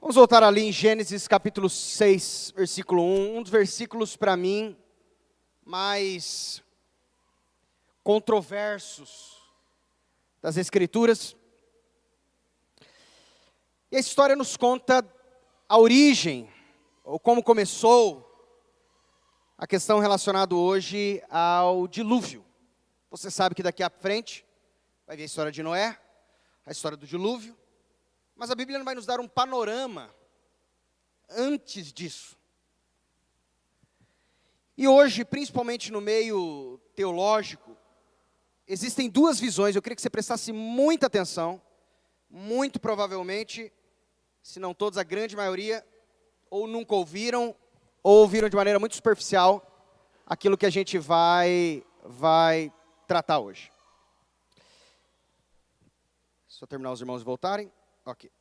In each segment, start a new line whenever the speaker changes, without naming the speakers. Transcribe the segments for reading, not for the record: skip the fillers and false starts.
Vamos voltar ali em Gênesis capítulo 6, versículo 1, um dos versículos para mim mais controversos das Escrituras. E a história nos conta a origem, ou como começou a questão relacionada hoje ao dilúvio. Você sabe que daqui à frente vai ver a história de Noé, a história do dilúvio, mas a Bíblia não vai nos dar um panorama antes disso. E hoje, principalmente no meio teológico, existem duas visões. Eu queria que você prestasse muita atenção. Muito provavelmente, se não todos, a grande maioria, ou nunca ouviram, ou ouviram de maneira muito superficial aquilo que a gente vai tratar hoje. Só terminar os irmãos voltarem. Ok.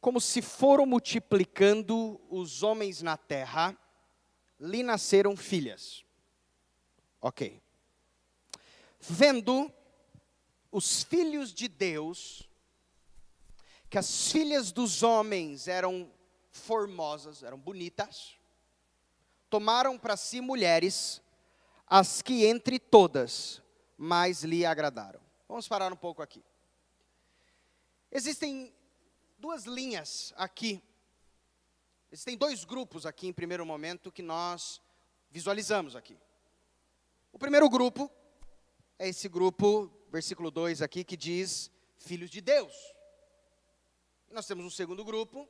Como se foram multiplicando os homens na terra, lhe nasceram filhas. Ok. Vendo os filhos de Deus, que as filhas dos homens eram formosas, eram bonitas, tomaram para si mulheres, as que entre todas mais lhe agradaram. Vamos parar um pouco aqui. Existem duas linhas aqui. Existem dois grupos aqui em primeiro momento que nós visualizamos aqui. O primeiro grupo é esse grupo, versículo 2 aqui, que diz filhos de Deus. E nós temos um segundo grupo,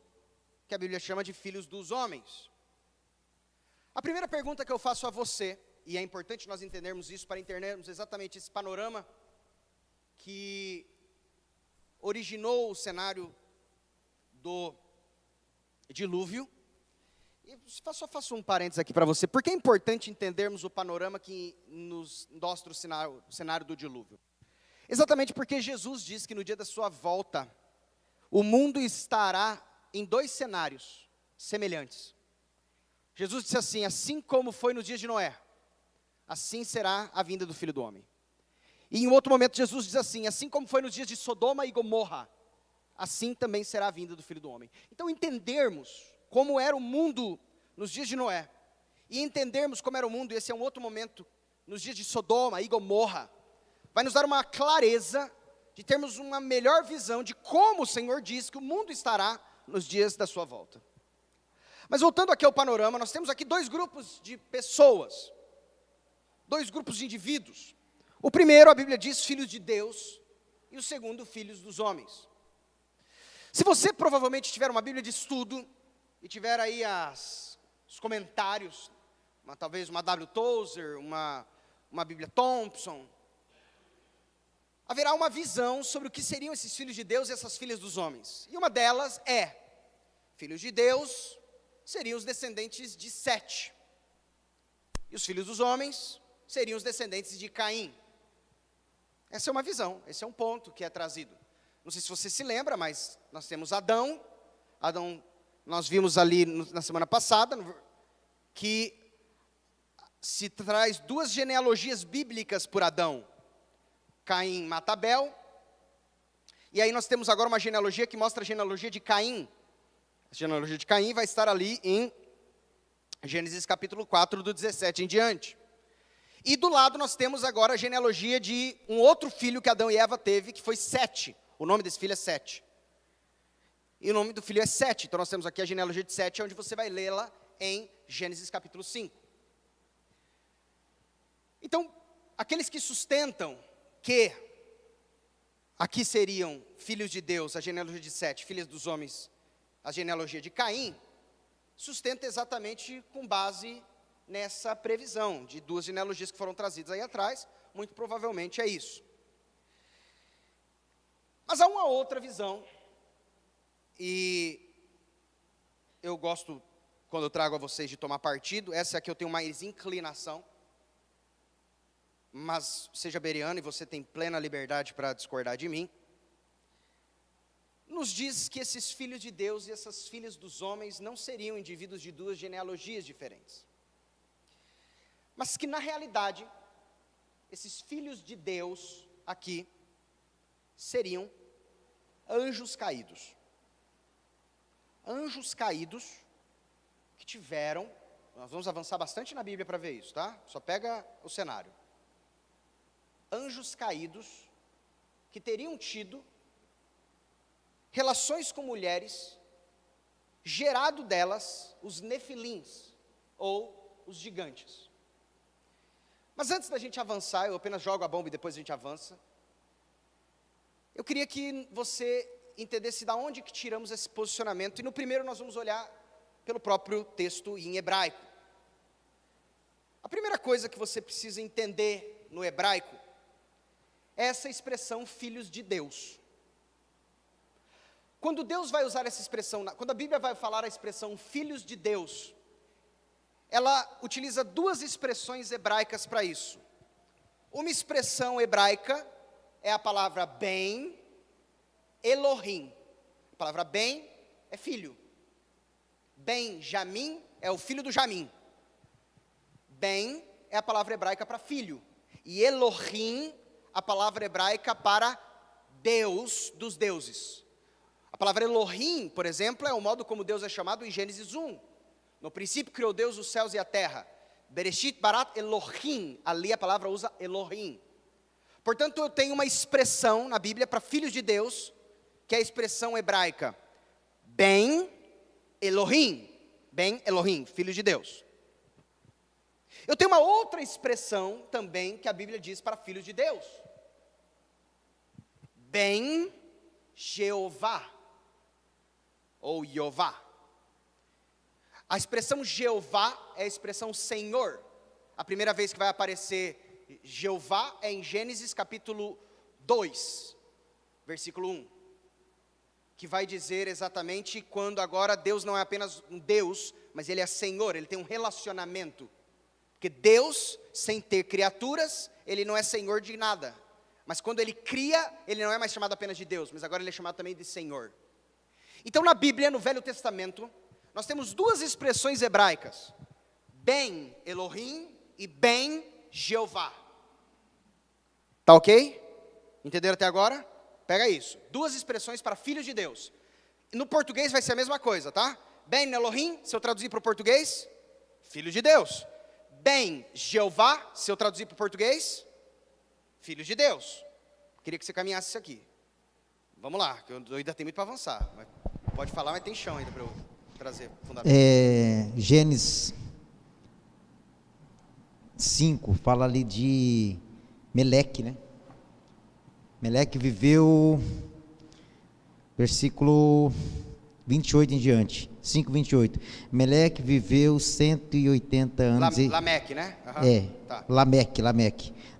que a Bíblia chama de filhos dos homens. A primeira pergunta que eu faço a você, e é importante nós entendermos isso para entendermos exatamente esse panorama que originou o cenário do dilúvio. E só faço um parênteses aqui para você. Por que é importante entendermos o panorama que nos mostra o cenário do dilúvio? Exatamente porque Jesus diz que no dia da sua volta, o mundo estará em dois cenários semelhantes. Jesus disse assim: assim como foi nos dias de Noé, assim será a vinda do Filho do Homem. E em outro momento Jesus diz assim como foi nos dias de Sodoma e Gomorra, assim também será a vinda do Filho do Homem. Então entendermos como era o mundo nos dias de Noé, e entendermos como era o mundo, e esse é um outro momento, nos dias de Sodoma e Gomorra, vai nos dar uma clareza de termos uma melhor visão de como o Senhor diz que o mundo estará nos dias da sua volta. Mas voltando aqui ao panorama, nós temos aqui dois grupos de pessoas, dois grupos de indivíduos. O primeiro, a Bíblia diz, filhos de Deus, e o segundo, filhos dos homens. Se você provavelmente tiver uma Bíblia de estudo, e tiver aí os comentários, talvez uma W. Tozer, uma Bíblia Thompson, haverá uma visão sobre o que seriam esses filhos de Deus e essas filhas dos homens. E uma delas é, filhos de Deus seriam os descendentes de Sete, e os filhos dos homens seriam os descendentes de Caim. Essa é uma visão, esse é um ponto que é trazido. Não sei se você se lembra, mas nós temos Adão, nós vimos ali na semana passada, que se traz duas genealogias bíblicas por Adão. Caim mata Abel, e aí nós temos agora uma genealogia que mostra a genealogia de Caim. A genealogia de Caim vai estar ali em Gênesis capítulo 4, do 17 em diante. E do lado nós temos agora a genealogia de um outro filho que Adão e Eva teve, que foi Sete. O nome desse filho é Sete. E o nome do filho é Sete. Então nós temos aqui a genealogia de Sete, onde você vai lê-la em Gênesis capítulo 5. Então, aqueles que sustentam que aqui seriam filhos de Deus, a genealogia de Sete, filhas dos homens, a genealogia de Caim, sustenta exatamente com base nessa previsão de duas genealogias que foram trazidas aí atrás. Muito provavelmente é isso. Mas há uma outra visão, e eu gosto, quando eu trago a vocês, de tomar partido. Essa é a que eu tenho mais inclinação, mas seja bereano e você tem plena liberdade para discordar de mim. Nos diz que esses filhos de Deus e essas filhas dos homens não seriam indivíduos de duas genealogias diferentes, mas que na realidade, esses filhos de Deus aqui seriam anjos caídos. Anjos caídos que tiveram, nós vamos avançar bastante na Bíblia para ver isso, tá? Só pega o cenário. Anjos caídos que teriam tido relações com mulheres, gerado delas os nefilins, ou os gigantes. Mas antes da gente avançar, eu apenas jogo a bomba e depois a gente avança. Eu queria que você entendesse da onde que tiramos esse posicionamento. E no primeiro nós vamos olhar pelo próprio texto em hebraico. A primeira coisa que você precisa entender no hebraico é essa expressão filhos de Deus. Quando Deus vai usar essa expressão, quando a Bíblia vai falar a expressão filhos de Deus, ela utiliza duas expressões hebraicas para isso. Uma expressão hebraica é a palavra ben, Elohim. A palavra ben é filho. Benjamim é o filho do Jamim. Ben é a palavra hebraica para filho. E Elohim, a palavra hebraica para Deus dos deuses. A palavra Elohim, por exemplo, é o modo como Deus é chamado em Gênesis 1. No princípio criou Deus os céus e a terra. Bereshit barat Elohim. Ali a palavra usa Elohim. Portanto, eu tenho uma expressão na Bíblia para filhos de Deus, que é a expressão hebraica Ben Elohim. Ben Elohim, filhos de Deus. Eu tenho uma outra expressão também que a Bíblia diz para filhos de Deus. Ben Jeová. Ou Jeová. A expressão Jeová é a expressão Senhor. A primeira vez que vai aparecer Jeová é em Gênesis capítulo 2, versículo 1. Que vai dizer exatamente quando agora Deus não é apenas um Deus, mas Ele é Senhor, Ele tem um relacionamento. Porque Deus, sem ter criaturas, Ele não é Senhor de nada. Mas quando Ele cria, Ele não é mais chamado apenas de Deus, mas agora Ele é chamado também de Senhor. Então na Bíblia, no Velho Testamento, nós temos duas expressões hebraicas. Ben Elohim e Ben Jeová. Tá ok? Entenderam até agora? Pega isso. Duas expressões para filhos de Deus. No português vai ser a mesma coisa, tá? Ben Elohim, se eu traduzir para o português, filho de Deus. Ben Jeová, se eu traduzir para o português, filhos de Deus. Queria que você caminhasse isso aqui. Vamos lá, que eu ainda tenho muito para avançar. Mas pode falar, mas tem chão ainda para eu trazer fundamento.
Gênesis 5, fala ali de Meleque, né? Meleque viveu, versículo 28 em diante, 5, 28. Meleque viveu 180 anos.
Lameque, né? Uhum.
Tá. Lameque.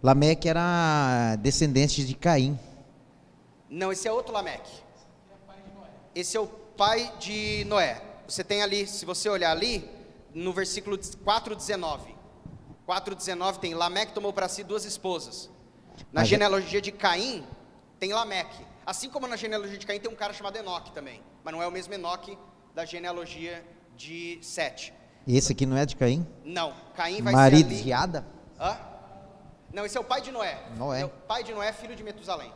Lameque era descendente de Caim.
Não, esse é outro Lameque. Esse é o pai de Noé. Você tem ali, se você olhar ali, no versículo 4:19. 4:19 tem Lameque tomou para si duas esposas. Na genealogia de Caim, tem Lameque. Assim como na genealogia de Caim tem um cara chamado Enoque também. Mas não é o mesmo Enoque da genealogia de Sete.
Esse aqui não é de Caim?
Não, Caim vai
marido
ser ali...
de Ada?
Hã? Não, esse é o pai de Noé.
Noé.
É o pai de Noé, filho de Metusalém.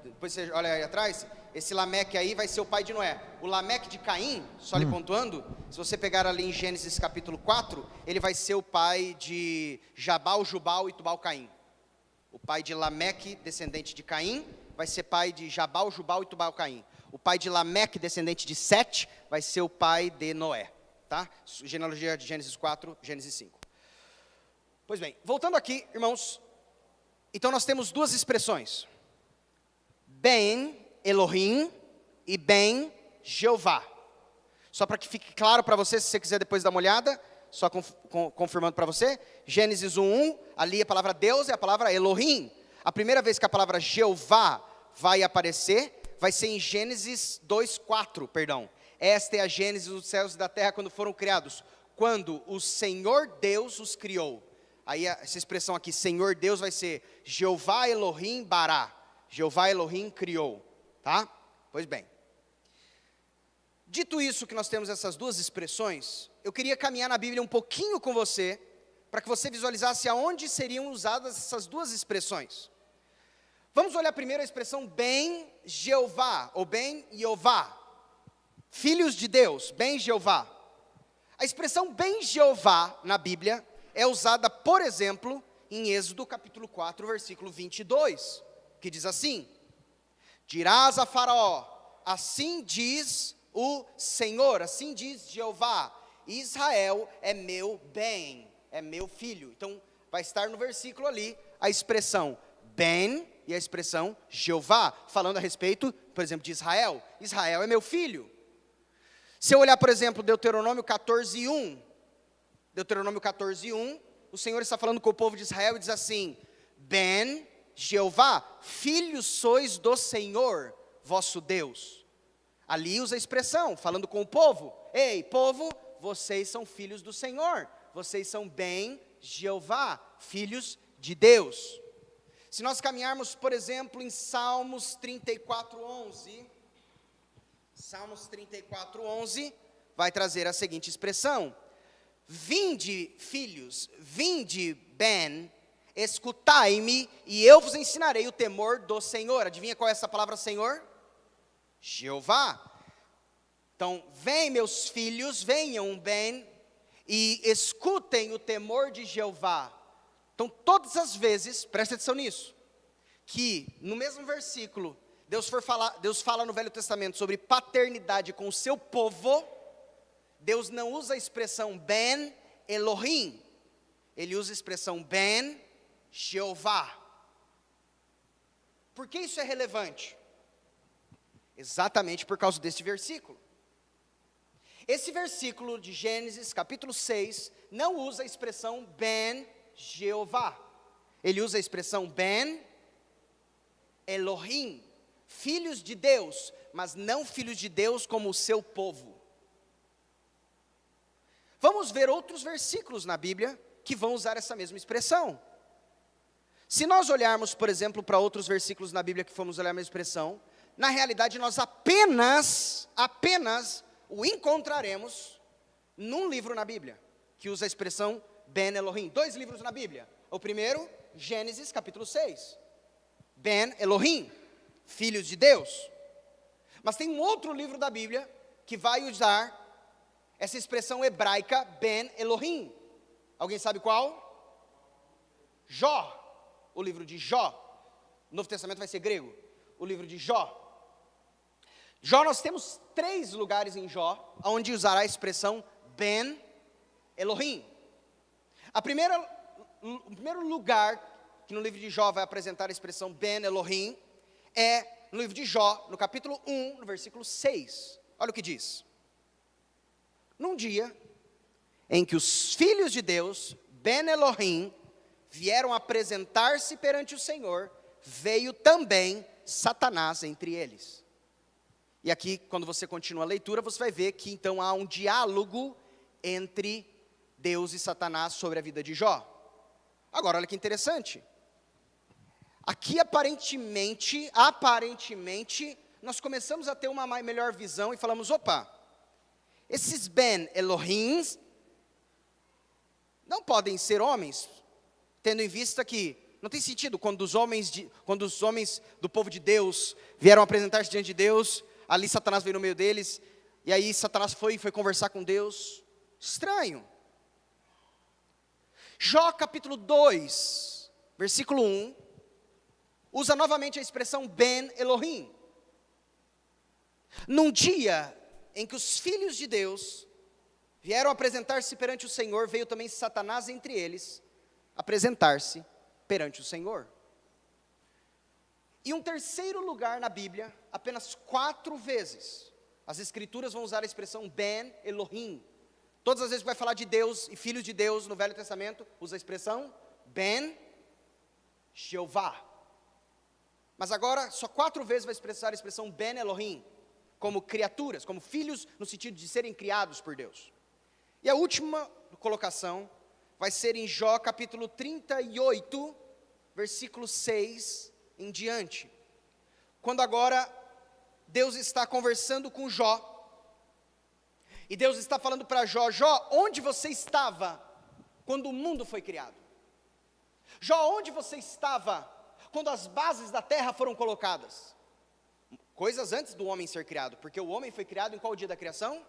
Depois você olha aí atrás, esse Lameque aí vai ser o pai de Noé. O Lameque de Caim, só lhe pontuando, se você pegar ali em Gênesis capítulo 4, ele vai ser o pai de Jabal, Jubal e Tubal-Caim. O pai de Lameque, descendente de Caim, vai ser pai de Jabal, Jubal e Tubal-Caim. O pai de Lameque, descendente de Sete, vai ser o pai de Noé. Tá? Genealogia de Gênesis 4, Gênesis 5. Pois bem, voltando aqui, irmãos. Então nós temos duas expressões. Ben Elohim e Ben Jeová. Só para que fique claro para você, se você quiser depois dar uma olhada, só confirmando para você, Gênesis 1:1, ali a palavra Deus é a palavra Elohim. A primeira vez que a palavra Jeová vai aparecer, vai ser em Gênesis 2:4, perdão. Esta é a Gênesis dos céus e da terra quando foram criados, quando o Senhor Deus os criou. Aí essa expressão aqui, Senhor Deus, vai ser Jeová Elohim Bará. Jeová Elohim criou, tá? Pois bem. Dito isso, que nós temos essas duas expressões, eu queria caminhar na Bíblia um pouquinho com você, para que você visualizasse aonde seriam usadas essas duas expressões. Vamos olhar primeiro a expressão Ben Jeová, ou Ben Jeová. Filhos de Deus, Ben Jeová. A expressão Ben Jeová na Bíblia é usada, por exemplo, em Êxodo capítulo 4, versículo 22, que diz assim: dirás a Faraó, assim diz o Senhor, assim diz Jeová, Israel é meu bem, é meu filho. Então, vai estar no versículo ali a expressão Ben e a expressão Jeová, falando a respeito, por exemplo, de Israel. Israel é meu filho. Se eu olhar, por exemplo, Deuteronômio 14:1, Deuteronômio 14:1, o Senhor está falando com o povo de Israel e diz assim: Ben Jeová, filhos sois do Senhor, vosso Deus. Ali usa a expressão, falando com o povo: ei, povo, vocês são filhos do Senhor, vocês são Ben Jeová, filhos de Deus. Se nós caminharmos, por exemplo, em Salmos 34:11, Salmos 34:11 vai trazer a seguinte expressão: vinde, filhos, vinde, Ben, escutai-me, e eu vos ensinarei o temor do Senhor. Adivinha qual é essa palavra Senhor? Jeová. Então, vem meus filhos, venham, Ben, e escutem o temor de Jeová. Então, todas as vezes, presta atenção nisso, que no mesmo versículo, Deus fala no Velho Testamento sobre paternidade com o seu povo, Deus não usa a expressão Ben Elohim, Ele usa a expressão Ben Jeová. Por que isso é relevante? Exatamente por causa deste versículo. Esse versículo de Gênesis, capítulo 6, não usa a expressão Ben Jeová. Ele usa a expressão Ben Elohim, filhos de Deus, mas não filhos de Deus como o seu povo. Vamos ver outros versículos na Bíblia que vão usar essa mesma expressão. Se nós olharmos, por exemplo, para outros versículos na Bíblia que fomos olhar a mesma expressão, na realidade nós apenas o encontraremos num livro na Bíblia, que usa a expressão Ben Elohim. 2 livros na Bíblia. O primeiro, Gênesis capítulo 6. Ben Elohim, filhos de Deus. Mas tem um outro livro da Bíblia que vai usar essa expressão hebraica Ben Elohim. Alguém sabe qual? Jó. O livro de Jó. O Novo Testamento vai ser grego. O livro de Jó. Jó, nós temos 3 lugares em Jó onde usará a expressão Ben Elohim. O primeiro lugar que no livro de Jó vai apresentar a expressão Ben Elohim é no livro de Jó, no capítulo 1, no versículo 6. Olha o que diz: num dia em que os filhos de Deus, Ben Elohim, vieram apresentar-se perante o Senhor, veio também Satanás entre eles. E aqui, quando você continua a leitura, você vai ver que então há um diálogo entre Deus e Satanás sobre a vida de Jó. Agora, olha que interessante. Aqui, aparentemente, nós começamos a ter uma melhor visão e falamos: opa, esses Ben Elohims não podem ser homens, tendo em vista que não tem sentido quando os homens do povo de Deus vieram apresentar-se diante de Deus, ali Satanás veio no meio deles, e aí Satanás foi conversar com Deus. Estranho. Jó capítulo 2, versículo 1, usa novamente a expressão Ben Elohim. Num dia em que os filhos de Deus vieram apresentar-se perante o Senhor, veio também Satanás entre eles, apresentar-se perante o Senhor. E um terceiro lugar na Bíblia, apenas 4 vezes, as Escrituras vão usar a expressão Ben Elohim. Todas as vezes que vai falar de Deus e filhos de Deus no Velho Testamento, usa a expressão Ben Jeová. Mas agora, só 4 vezes vai expressar a expressão Ben Elohim, como criaturas, como filhos, no sentido de serem criados por Deus. E a última colocação vai ser em Jó capítulo 38, versículo 6 em diante. Quando agora Deus está conversando com Jó, e Deus está falando para Jó: Jó, onde você estava quando o mundo foi criado? Jó, onde você estava quando as bases da terra foram colocadas? Coisas antes do homem ser criado, porque o homem foi criado em qual dia da criação?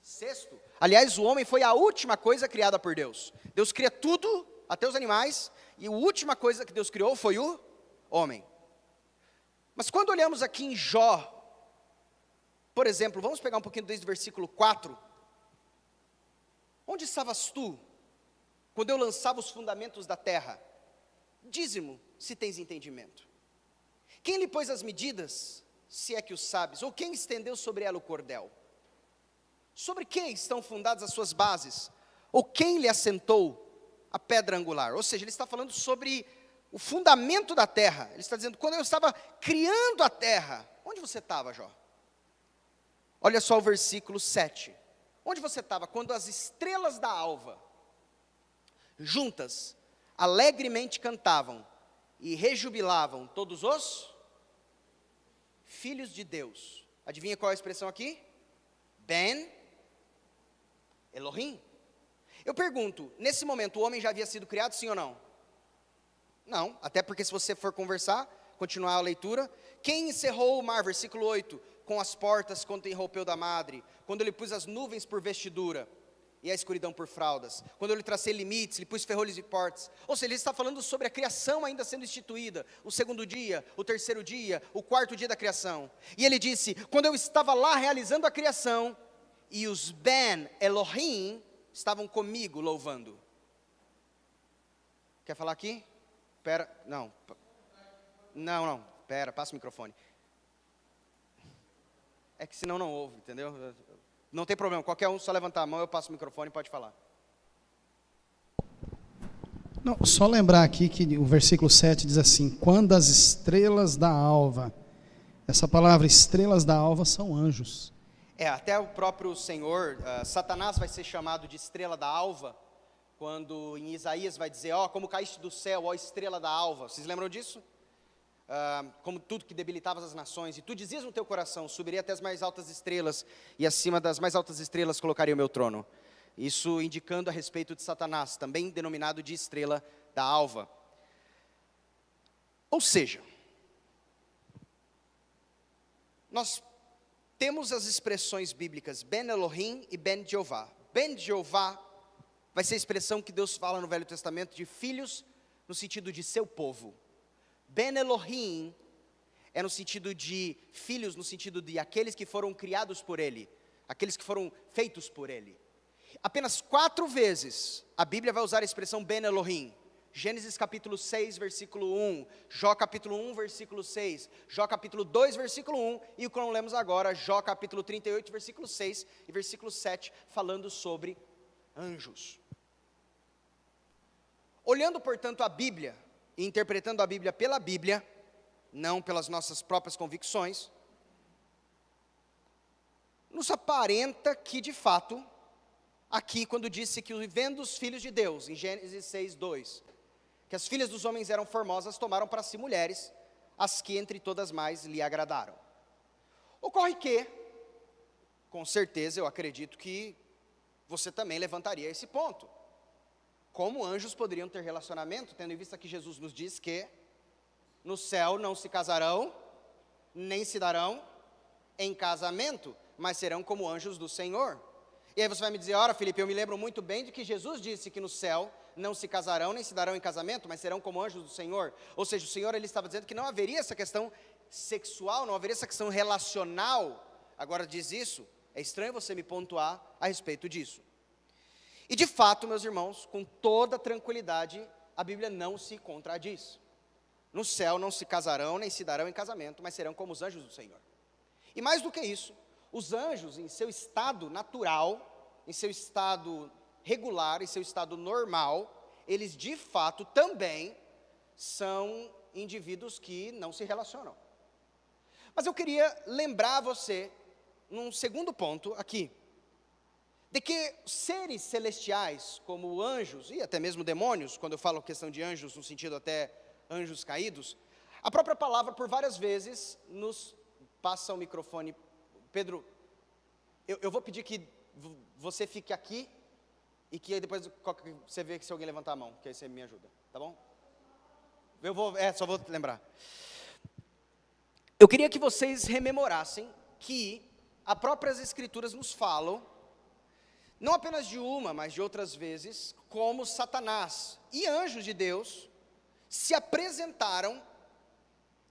Sexto. Aliás, o homem foi a última coisa criada por Deus. Deus cria tudo, até os animais, e a última coisa que Deus criou foi o homem. Mas quando olhamos aqui em Jó, por exemplo, vamos pegar um pouquinho desde o versículo 4. Onde estavas tu, quando eu lançava os fundamentos da terra? Dize-mo, se tens entendimento. Quem lhe pôs as medidas, se é que o sabes? Ou quem estendeu sobre ela o cordel? Sobre quem estão fundadas as suas bases? Ou quem lhe assentou a pedra angular? Ou seja, ele está falando sobre o fundamento da terra. Ele está dizendo, quando eu estava criando a terra, onde você estava, Jó? Olha só o versículo 7. Onde você estava quando as estrelas da alva, juntas, alegremente cantavam e rejubilavam todos os filhos de Deus? Adivinha qual é a expressão aqui? Ben Elohim. Eu pergunto, nesse momento o homem já havia sido criado, sim ou não? Não, até porque se você for conversar, continuar a leitura, quem encerrou o mar, versículo 8, com as portas quando enroupeu da madre, quando ele pôs as nuvens por vestidura, e a escuridão por fraldas, quando eu lhe tracei limites, lhe pus ferrolhos e portas. Ou seja, ele está falando sobre a criação ainda sendo instituída, o segundo dia, o terceiro dia, o quarto dia da criação. E ele disse, quando eu estava lá realizando a criação, e os Ben Elohim estavam comigo louvando. Quer falar aqui? Pera, não, pera, passa o microfone. É que senão não ouve, entendeu? Não tem problema, qualquer um só levantar a mão, eu passo o microfone e pode falar.
Não, só lembrar aqui que o versículo 7 diz assim, quando as estrelas da alva, essa palavra estrelas da alva são anjos.
Até o próprio Senhor, Satanás vai ser chamado de estrela da alva, quando em Isaías vai dizer, como caíste do céu, ó estrela da alva. Vocês lembram disso? Como tudo que debilitava as nações, e tu dizias no teu coração, subirei até as mais altas estrelas, e acima das mais altas estrelas colocarei o meu trono. Isso indicando a respeito de Satanás, também denominado de estrela da alva. Ou seja, nós temos as expressões bíblicas Ben Elohim e Ben Jeová. Ben Jeová vai ser a expressão que Deus fala no Velho Testamento de filhos, no sentido de seu povo. Ben Elohim é no sentido de filhos, no sentido de aqueles que foram criados por Ele, aqueles que foram feitos por Ele. Apenas 4 vezes a Bíblia vai usar a expressão Ben Elohim. Gênesis capítulo 6, versículo 1, Jó capítulo 1, versículo 6, Jó capítulo 2, versículo 1, e o que nós lemos agora, Jó capítulo 38, versículo 6 e versículo 7, falando sobre anjos. Olhando, portanto, a Bíblia, e interpretando a Bíblia pela Bíblia, não pelas nossas próprias convicções, nos aparenta que, de fato, aqui quando disse que vendo os filhos de Deus, em Gênesis 6, 2, que as filhas dos homens eram formosas, tomaram para si mulheres, as que entre todas mais lhe agradaram. Ocorre que, com certeza eu acredito que você também levantaria esse ponto. Como anjos poderiam ter relacionamento, tendo em vista que Jesus nos diz que no céu não se casarão, nem se darão em casamento, mas serão como anjos do Senhor. E aí você vai me dizer, ora Felipe, eu me lembro muito bem de que Jesus disse que no céu não se casarão, nem se darão em casamento, mas serão como anjos do Senhor. Ou seja, o Senhor ele estava dizendo que não haveria essa questão sexual, não haveria essa questão relacional. Agora diz isso, é estranho você me pontuar a respeito disso. E de fato, meus irmãos, com toda tranquilidade, a Bíblia não se contradiz. No céu não se casarão, nem se darão em casamento, mas serão como os anjos do Senhor. E mais do que isso, os anjos em seu estado natural, em seu estado regular, em seu estado normal, eles de fato também são indivíduos que não se relacionam. Mas eu queria lembrar você, num segundo ponto aqui, de que seres celestiais, como anjos, e até mesmo demônios, quando eu falo questão de anjos, no sentido até anjos caídos, a própria palavra por várias vezes nos passa o microfone. Pedro, eu vou pedir que você fique aqui, e que aí depois você vê se alguém levantar a mão, que aí você me ajuda, tá bom? Só vou lembrar. Eu queria que vocês rememorassem que as próprias Escrituras nos falam, não apenas de uma, mas de outras vezes, como Satanás e anjos de Deus se apresentaram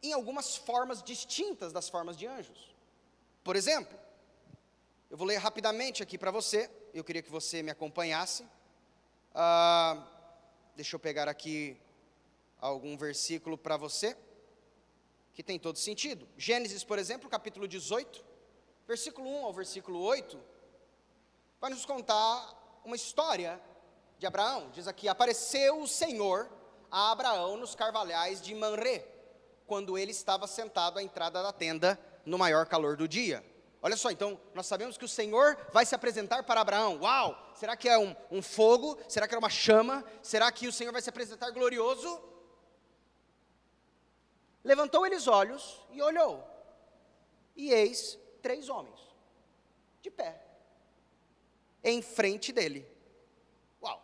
em algumas formas distintas das formas de anjos. Por exemplo, eu vou ler rapidamente aqui para você, eu queria que você me acompanhasse. Deixa eu pegar aqui algum versículo para você, que tem todo sentido. Gênesis, por exemplo, capítulo 18, versículo 1 ao versículo 8, vai nos contar uma história de Abraão. Diz aqui: apareceu o Senhor a Abraão nos carvalhais de Mamré, quando ele estava sentado à entrada da tenda, no maior calor do dia. Olha só, então, nós sabemos que o Senhor vai se apresentar para Abraão. Uau! Será que é um fogo? Será que é uma chama? Será que o Senhor vai se apresentar glorioso? Levantou ele os olhos e olhou, e eis 3 homens, de pé, em frente dele. Uau!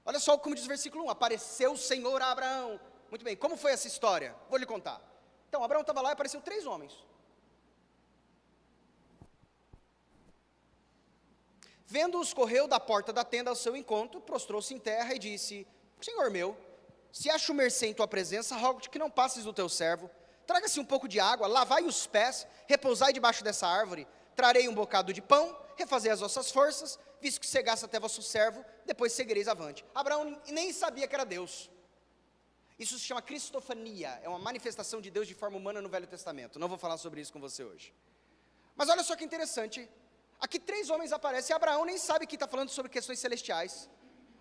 Olha só como diz o versículo 1, apareceu o Senhor a Abraão. Muito bem, como foi essa história? Vou lhe contar. Então, Abraão estava lá e apareceu 3 homens. Vendo-os, correu da porta da tenda ao seu encontro, prostrou-se em terra e disse: Senhor meu, se acho mercê em tua presença, rogo-te que não passes do teu servo. Traga-se um pouco de água, lavai os pés, repousai debaixo dessa árvore. Trarei um bocado de pão, refazei as vossas forças, visto que chegasse até vosso servo, depois seguireis avante. Abraão nem sabia que era Deus. Isso se chama cristofania, é uma manifestação de Deus de forma humana no Velho Testamento. Não vou falar sobre isso com você hoje. Mas olha só que interessante, aqui 3 homens aparecem e Abraão nem sabe que está falando sobre questões celestiais.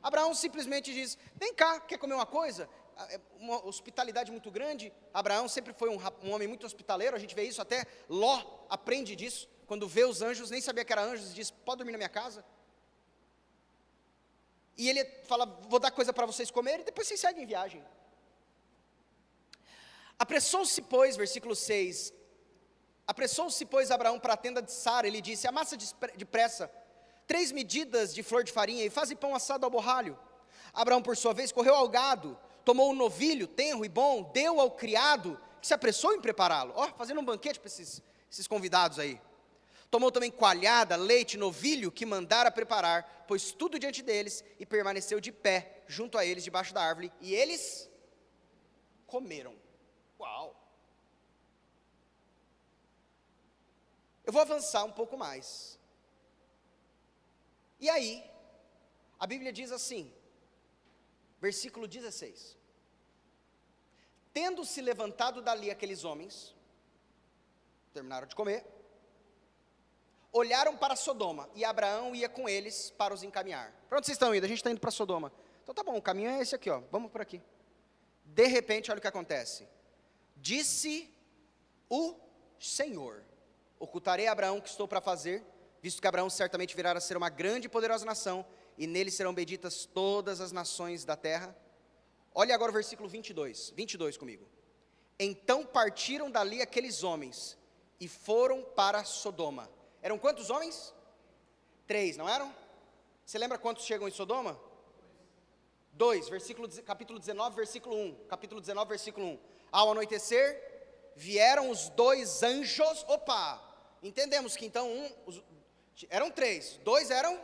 Abraão simplesmente diz: vem cá, quer comer uma coisa? Uma hospitalidade muito grande. Abraão sempre foi um homem muito hospitaleiro, a gente vê isso, até Ló aprende disso, quando vê os anjos, nem sabia que eram anjos, e diz: pode dormir na minha casa? E ele fala: vou dar coisa para vocês comerem, e depois vocês seguem em viagem. Apressou-se, pois, versículo 6, apressou-se, pois, Abraão para a tenda de Sara, ele disse: amassa depressa 3 medidas de flor de farinha e faze pão assado ao borralho. Abraão, por sua vez, correu ao gado, tomou um novilho tenro e bom, deu ao criado, que se apressou em prepará-lo. Fazendo um banquete para esses convidados aí. Tomou também coalhada, leite, novilho, que mandara preparar, pôs tudo diante deles e permaneceu de pé, junto a eles, debaixo da árvore, e eles comeram. Uau! Eu vou avançar um pouco mais. E aí, a Bíblia diz assim, versículo 16: tendo-se levantado dali aqueles homens, terminaram de comer, olharam para Sodoma, e Abraão ia com eles para os encaminhar. Para onde vocês estão indo? A gente está indo para Sodoma. Então tá bom, o caminho é esse aqui, vamos por aqui. De repente, olha o que acontece. Disse o Senhor: ocultarei a Abraão o que estou para fazer, visto que Abraão certamente virá a ser uma grande e poderosa nação, e nele serão benditas todas as nações da terra. Olha agora o versículo 22 comigo. Então partiram dali aqueles homens, e foram para Sodoma. Eram quantos homens? 3, não eram? Você lembra quantos chegam em Sodoma? 2, capítulo 19, versículo 1. Capítulo 19, versículo 1. Ao anoitecer, vieram os 2 anjos. Entendemos que então eram 3, 2 eram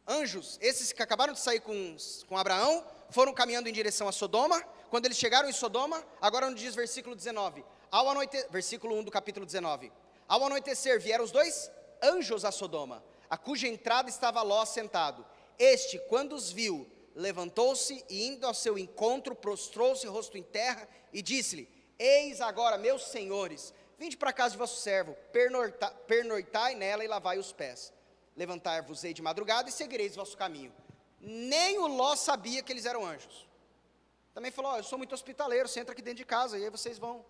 anjos. Esses que acabaram de sair com Abraão, foram caminhando em direção a Sodoma. Quando eles chegaram em Sodoma, agora nos diz versículo 19. Versículo 1 do capítulo 19. Ao anoitecer, vieram os 2 anjos a Sodoma, a cuja entrada estava Ló sentado. Este, quando os viu, levantou-se e, indo ao seu encontro, prostrou-se rosto em terra e disse-lhe: eis agora, meus senhores, vinde para a casa de vosso servo, pernoitai nela e lavai os pés. Levantai-vos-ei de madrugada e seguireis vosso caminho. Nem o Ló sabia que eles eram anjos. Também falou: eu sou muito hospitaleiro, você entra aqui dentro de casa, e aí vocês vão.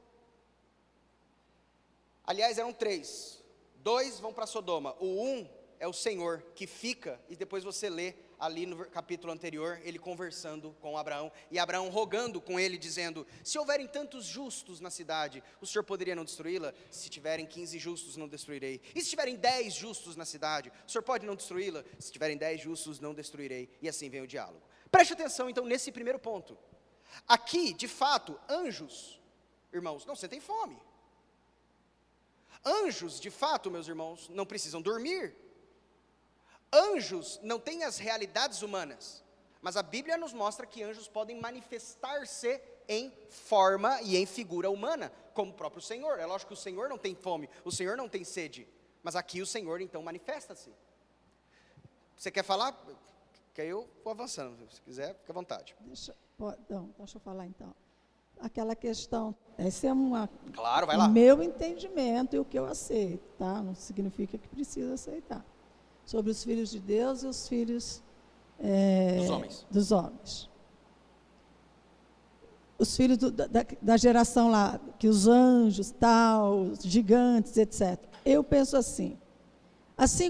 Aliás, eram 3, 2 vão para Sodoma, o 1 é o Senhor que fica, e depois você lê ali no capítulo anterior, ele conversando com Abraão, e Abraão rogando com ele, dizendo: se houverem tantos justos na cidade, o Senhor poderia não destruí-la? Se tiverem 15 justos, não destruirei. E se tiverem 10 justos na cidade, o Senhor pode não destruí-la? Se tiverem 10 justos, não destruirei. E assim vem o diálogo. Preste atenção então nesse primeiro ponto. Aqui, de fato, anjos, irmãos, não sentem fome. Anjos, de fato, meus irmãos, não precisam dormir. Anjos não têm as realidades humanas. Mas a Bíblia nos mostra que anjos podem manifestar-se em forma e em figura humana, como o próprio Senhor. É lógico que o Senhor não tem fome, o Senhor não tem sede. Mas aqui o Senhor, então, manifesta-se. Você quer falar? Que aí eu vou avançando. Se quiser, fica à vontade.
Deixa eu falar então. Aquela questão, esse é
Claro, vai lá.
o meu entendimento e o que eu aceito, tá? Não significa que precisa aceitar. Sobre os filhos de Deus e os filhos dos homens. Os filhos da geração lá, que os anjos, tal, os gigantes, etc. Eu penso assim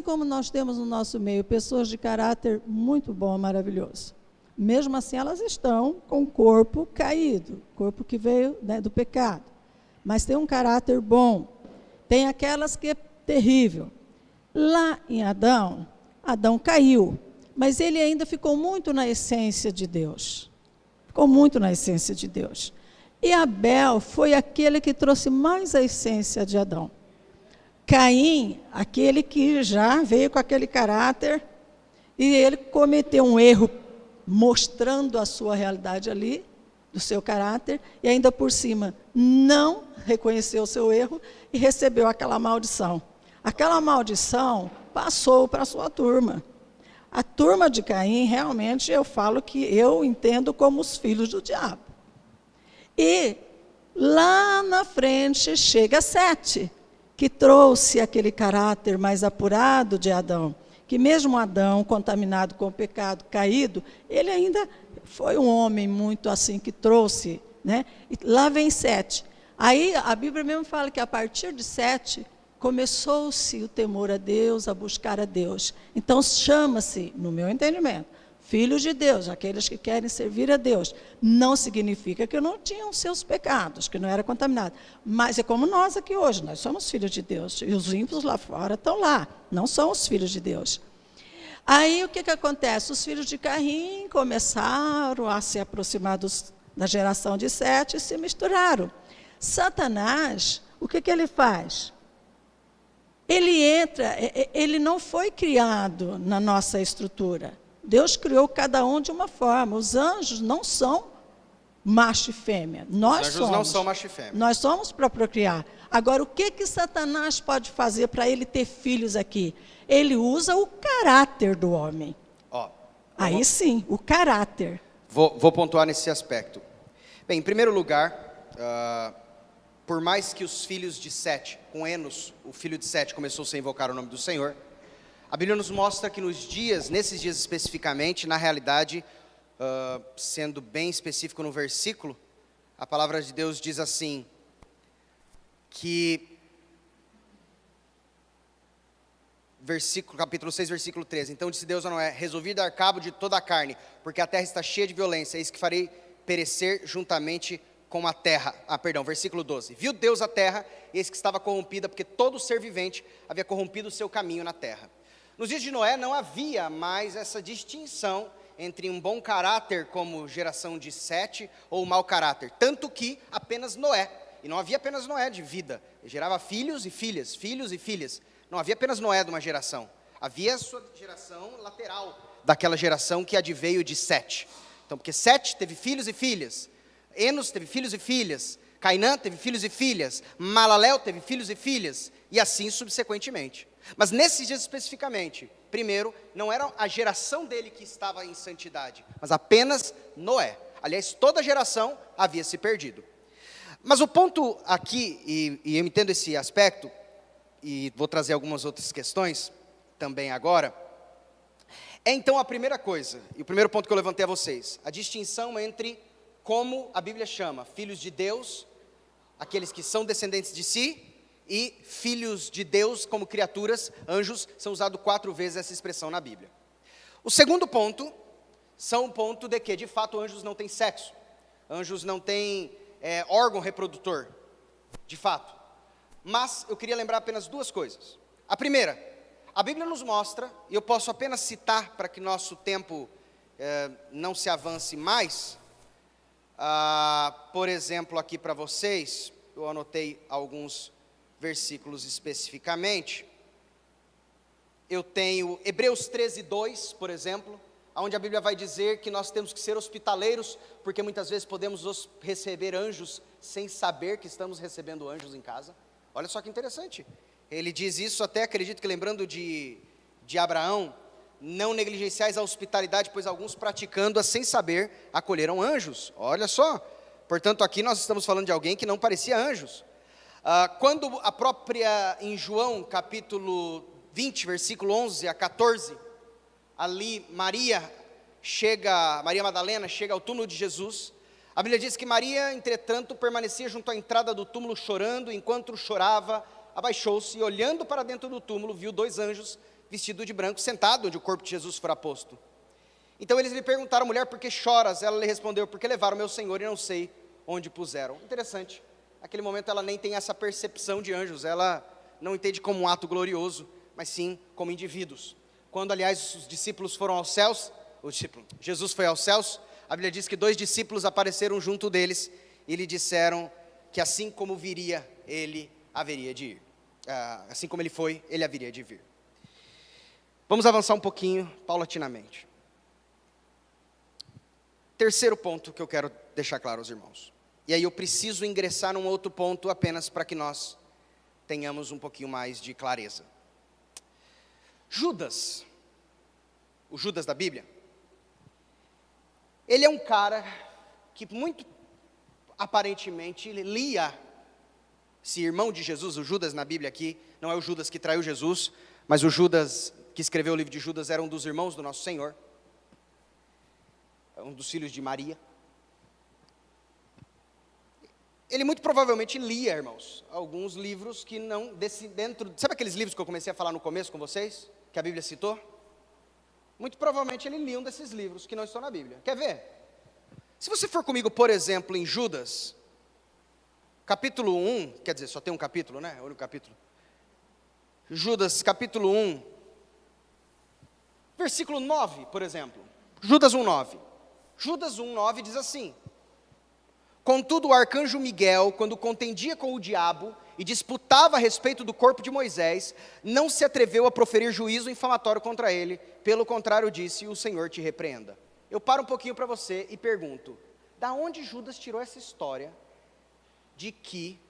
como nós temos no nosso meio pessoas de caráter muito bom, maravilhoso, mesmo assim elas estão com o corpo caído, corpo que veio, né, do pecado, mas tem um caráter bom. Tem aquelas que é terrível. Lá em Adão caiu, mas ele ainda ficou muito na essência de Deus. Ficou muito na essência de Deus. E Abel foi aquele que trouxe mais a essência de Adão. Caim, aquele que já veio com aquele caráter, e ele cometeu um erro, mostrando a sua realidade ali, do seu caráter, e ainda por cima não reconheceu o seu erro e recebeu aquela maldição. Aquela maldição passou para a sua turma. A turma de Caim, realmente, eu falo que eu entendo como os filhos do diabo. E lá na frente chega Sete, que trouxe aquele caráter mais apurado de Adão, que mesmo Adão, contaminado com o pecado, caído, ele ainda foi um homem muito assim, que trouxe, né? E lá vem Sete. Aí a Bíblia mesmo fala que a partir de Sete, começou-se o temor a Deus, a buscar a Deus. Então chama-se, no meu entendimento, filhos de Deus, aqueles que querem servir a Deus. Não significa que não tinham seus pecados, que não era contaminado. Mas é como nós aqui hoje, nós somos filhos de Deus. E os ímpios lá fora estão lá, não são os filhos de Deus. Aí o que acontece? Os filhos de Caim começaram a se aproximar da geração de Sete e se misturaram. Satanás, o que ele faz? Ele entra, ele não foi criado na nossa estrutura. Deus criou cada um de uma forma. Os anjos não são macho e fêmea. Nós
Os anjos não são macho e fêmea.
Nós somos para procriar. Agora, o que Satanás pode fazer para ele ter filhos aqui? Ele usa o caráter do homem. Aí sim, o caráter.
Vou pontuar nesse aspecto. Bem, em primeiro lugar, por mais que os filhos de Sete, com Enos, o filho de Sete, começou a invocar o nome do Senhor, a Bíblia nos mostra que nesses dias especificamente, na realidade, sendo bem específico no versículo, a palavra de Deus diz assim, que, capítulo 6, versículo 13, então disse Deus a Noé, resolvi dar cabo de toda a carne, porque a terra está cheia de violência, eis que farei perecer juntamente com a terra. Versículo 12, viu Deus a terra, eis que estava corrompida, porque todo ser vivente havia corrompido o seu caminho na terra. Nos dias de Noé não havia mais essa distinção entre um bom caráter como geração de Sete ou mau caráter, tanto que apenas Noé, e não havia apenas Noé de vida, ele gerava filhos e filhas, não havia apenas Noé de uma geração, havia a sua geração lateral daquela geração que adveio de Sete. Então, porque Sete teve filhos e filhas, Enos teve filhos e filhas, Cainã teve filhos e filhas, Malalel teve filhos e filhas, e assim subsequentemente. Mas nesses dias especificamente, primeiro, não era a geração dele que estava em santidade, mas apenas Noé. Aliás, toda a geração havia se perdido. Mas o ponto aqui, e eu entendo esse aspecto, e vou trazer algumas outras questões também agora, é então a primeira coisa, e o primeiro ponto que eu levantei a vocês, a distinção entre como a Bíblia chama, filhos de Deus, aqueles que são descendentes de si, e filhos de Deus como criaturas, anjos, são usados 4 vezes essa expressão na Bíblia. O segundo ponto, são o ponto de que, de fato, anjos não têm sexo, anjos não têm órgão reprodutor, de fato. Mas eu queria lembrar apenas 2 coisas. A primeira, a Bíblia nos mostra, e eu posso apenas citar para que nosso tempo não se avance mais, Por exemplo, aqui para vocês, eu anotei alguns versículos especificamente. Eu tenho Hebreus 13:2, por exemplo, onde a Bíblia vai dizer que nós temos que ser hospitaleiros, porque muitas vezes podemos receber anjos sem saber que estamos recebendo anjos em casa. Olha só que interessante. Ele diz isso, até acredito que lembrando de Abraão: não negligenciais a hospitalidade, pois alguns praticando-a sem saber acolheram anjos. Olha só, portanto aqui nós estamos falando de alguém que não parecia anjos. Quando a própria, em João capítulo 20, versículo 11 a 14, ali Maria Madalena chega ao túmulo de Jesus. A Bíblia diz que Maria, entretanto, permanecia junto à entrada do túmulo chorando. Enquanto chorava, abaixou-se e, olhando para dentro do túmulo, viu 2 anjos vestidos de branco, sentados onde o corpo de Jesus fora posto. Então eles lhe perguntaram: mulher, por que choras? Ela lhe respondeu: porque levaram meu Senhor e não sei onde puseram. Interessante, naquele momento ela nem tem essa percepção de anjos, ela não entende como um ato glorioso, mas sim como indivíduos. Quando, aliás, os discípulos foram aos céus, Jesus foi aos céus, a Bíblia diz que 2 discípulos apareceram junto deles e lhe disseram que assim como viria, ele haveria de ir. Assim como ele foi, ele haveria de vir. Vamos avançar um pouquinho, paulatinamente. Terceiro ponto que eu quero deixar claro aos irmãos. E aí eu preciso ingressar num outro ponto apenas para que nós tenhamos um pouquinho mais de clareza. Judas, o Judas da Bíblia, ele é um cara que muito aparentemente lia, esse irmão de Jesus, o Judas na Bíblia aqui, não é o Judas que traiu Jesus, mas o Judas que escreveu o livro de Judas era um dos irmãos do nosso Senhor, um dos filhos de Maria. Ele muito provavelmente lia, irmãos, alguns livros que não, sabe aqueles livros que eu comecei a falar no começo com vocês, que a Bíblia citou? Muito provavelmente ele lia um desses livros que não estão na Bíblia. Quer ver? Se você for comigo, por exemplo, em Judas, capítulo 1, quer dizer, só tem um capítulo, né? É o único capítulo. Judas, capítulo 1, versículo 9, por exemplo. Judas 1:9. Judas 1:9 diz assim: contudo, o arcanjo Miguel, quando contendia com o diabo e disputava a respeito do corpo de Moisés, não se atreveu a proferir juízo infamatório contra ele, pelo contrário disse: o Senhor te repreenda. Eu paro um pouquinho para você e pergunto: da onde Judas tirou essa história de que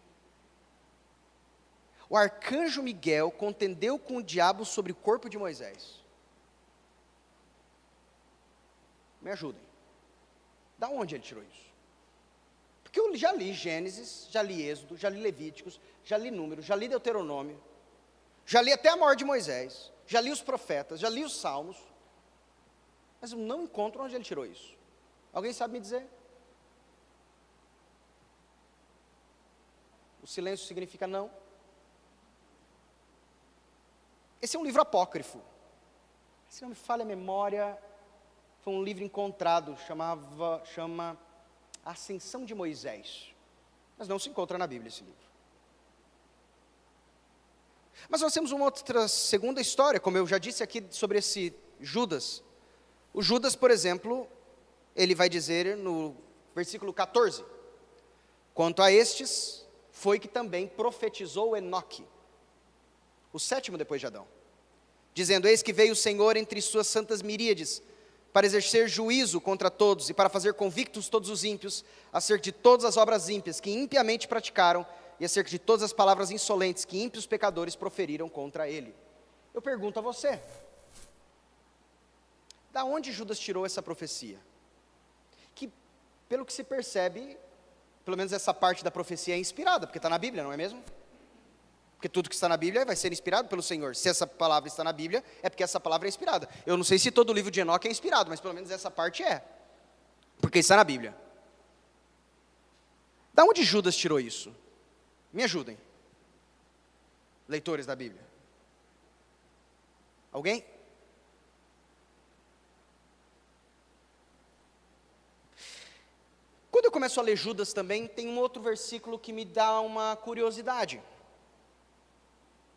o arcanjo Miguel contendeu com o diabo sobre o corpo de Moisés? Me ajudem. Da onde ele tirou isso? Porque eu já li Gênesis, já li Êxodo, já li Levíticos, já li Números, já li Deuteronômio, já li até a morte de Moisés, já li os profetas, já li os Salmos, mas eu não encontro onde ele tirou isso. Alguém sabe me dizer? O silêncio significa não. Esse é um livro apócrifo. Se não me falha a memória, foi um livro encontrado, chama Ascensão de Moisés, mas não se encontra na Bíblia esse livro. Mas nós temos uma outra segunda história, como eu já disse aqui sobre esse Judas. O Judas, por exemplo, ele vai dizer no versículo 14: quanto a estes, foi que também profetizou Enoque, o 7º depois de Adão, dizendo: eis que veio o Senhor entre suas santas miríades, para exercer juízo contra todos e para fazer convictos todos os ímpios, acerca de todas as obras ímpias que impiamente praticaram e acerca de todas as palavras insolentes que ímpios pecadores proferiram contra ele. Eu pergunto a você, da onde Judas tirou essa profecia? Que, pelo que se percebe, pelo menos essa parte da profecia é inspirada, porque está na Bíblia, não é mesmo? Porque tudo que está na Bíblia vai ser inspirado pelo Senhor. Se essa palavra está na Bíblia, é porque essa palavra é inspirada. Eu não sei se todo o livro de Enoque é inspirado, mas pelo menos essa parte é, porque está na Bíblia. Da onde Judas tirou isso? Me ajudem, leitores da Bíblia. Alguém? Quando eu começo a ler Judas também, tem um outro versículo que me dá uma curiosidade.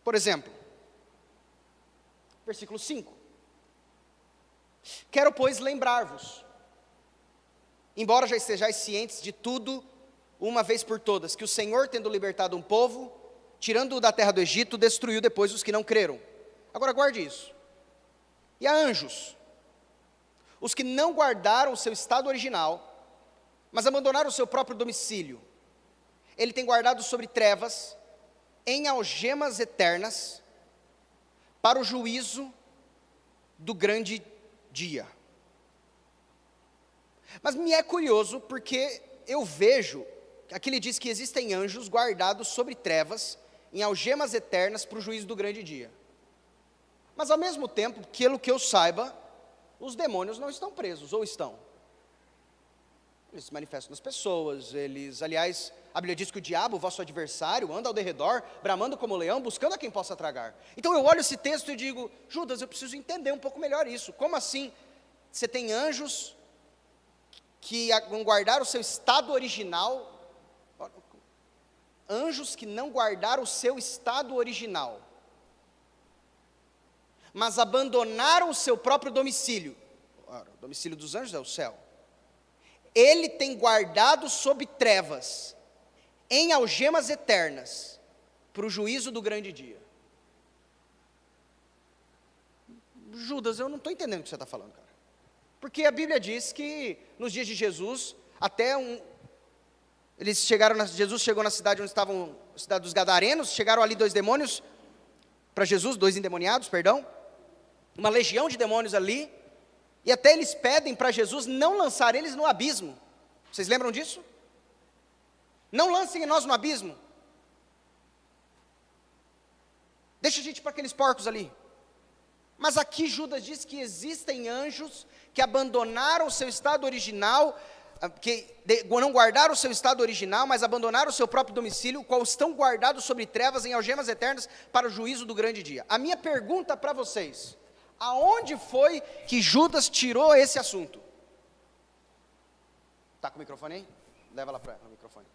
Por exemplo, versículo 5. Quero, pois, lembrar-vos embora já estejais cientes de tudo, uma vez por todas, que o Senhor, tendo libertado um povo, tirando-o da terra do Egito, destruiu depois os que não creram. Agora guarde isso. E a anjos, os que não guardaram o seu estado original, mas abandonaram o seu próprio domicílio, ele tem guardado sobre trevas, em algemas eternas, para o juízo do grande dia. Mas me é curioso, porque eu vejo, aqui ele diz que existem anjos guardados sobre trevas, em algemas eternas, para o juízo do grande dia. Mas ao mesmo tempo, pelo que eu saiba, os demônios não estão presos, ou estão? Eles se manifestam nas pessoas, aliás, a Bíblia diz que o diabo, vosso adversário, anda ao derredor, bramando como leão, buscando a quem possa tragar. Então eu olho esse texto e digo, Judas, eu preciso entender um pouco melhor isso. Como assim? Você tem anjos que vão guardar o seu estado original, anjos que não guardaram o seu estado original, mas abandonaram o seu próprio domicílio. Ora, o domicílio dos anjos é o céu. Ele tem guardado sob trevas, em algemas eternas, para o juízo do grande dia. Judas, eu não estou entendendo o que você está falando, cara. Porque a Bíblia diz que nos dias de Jesus, Jesus chegou na cidade onde estavam, a cidade dos Gadarenos, chegaram ali dois demônios, para Jesus, dois endemoniados, perdão, uma legião de demônios ali, e até eles pedem para Jesus não lançar eles no abismo. Vocês lembram disso? Não lancem nós no abismo. Deixa a gente para aqueles porcos ali. Mas aqui Judas diz que existem anjos que abandonaram o seu estado original, não guardaram o seu estado original, mas abandonaram o seu próprio domicílio, qual estão guardados sobre trevas em algemas eternas para o juízo do grande dia. A minha pergunta para vocês: aonde foi que Judas tirou esse assunto? Está com o microfone aí? Leva lá para o microfone.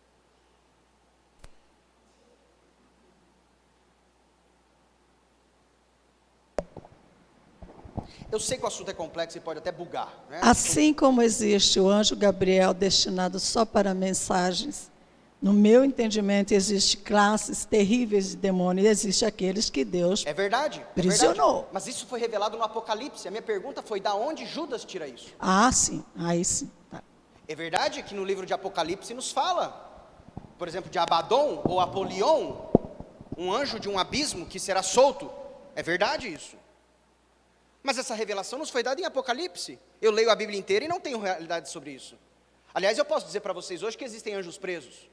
Eu sei que o assunto é complexo e pode até bugar, né?
Assim como existe o anjo Gabriel destinado só para mensagens, no meu entendimento existe classes terríveis de demônios, e existe aqueles que Deus prisionou.
Verdade. Mas isso foi revelado no Apocalipse. A minha pergunta foi, da onde Judas tira isso?
Ah, sim, aí sim. Tá.
É verdade que no livro de Apocalipse nos fala, por exemplo, de Abaddon ou Apolion, um anjo de um abismo que será solto. É verdade isso. Mas essa revelação nos foi dada em Apocalipse. Eu leio a Bíblia inteira e não tenho realidade sobre isso. Aliás, eu posso dizer para vocês hoje que existem anjos presos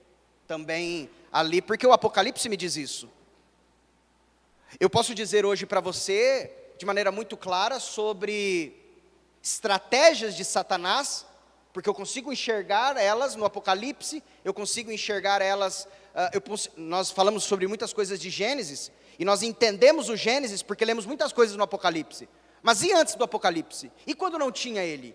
também ali, porque o Apocalipse me diz isso. Eu posso dizer hoje para você, de maneira muito clara, sobre estratégias de Satanás, porque eu consigo enxergar elas no Apocalipse, eu consigo enxergar elas, nós falamos sobre muitas coisas de Gênesis, e nós entendemos o Gênesis porque lemos muitas coisas no Apocalipse. Mas e antes do Apocalipse? E quando não tinha ele?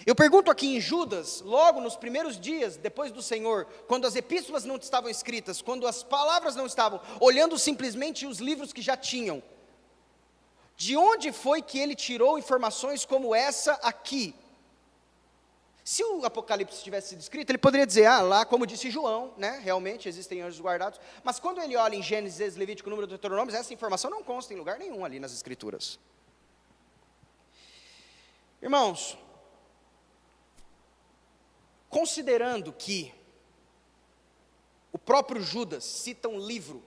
Eu pergunto aqui em Judas, logo nos primeiros dias, depois do Senhor, quando as epístolas não estavam escritas, quando as palavras não estavam, olhando simplesmente os livros que já tinham, de onde foi que ele tirou informações como essa aqui? Se o Apocalipse tivesse sido escrito, ele poderia dizer, lá como disse João, né, realmente existem anjos guardados, mas quando ele olha em Gênesis, Levítico, Número, Deuteronômio, essa informação não consta em lugar nenhum ali nas Escrituras. Irmãos, considerando que o próprio Judas cita um livro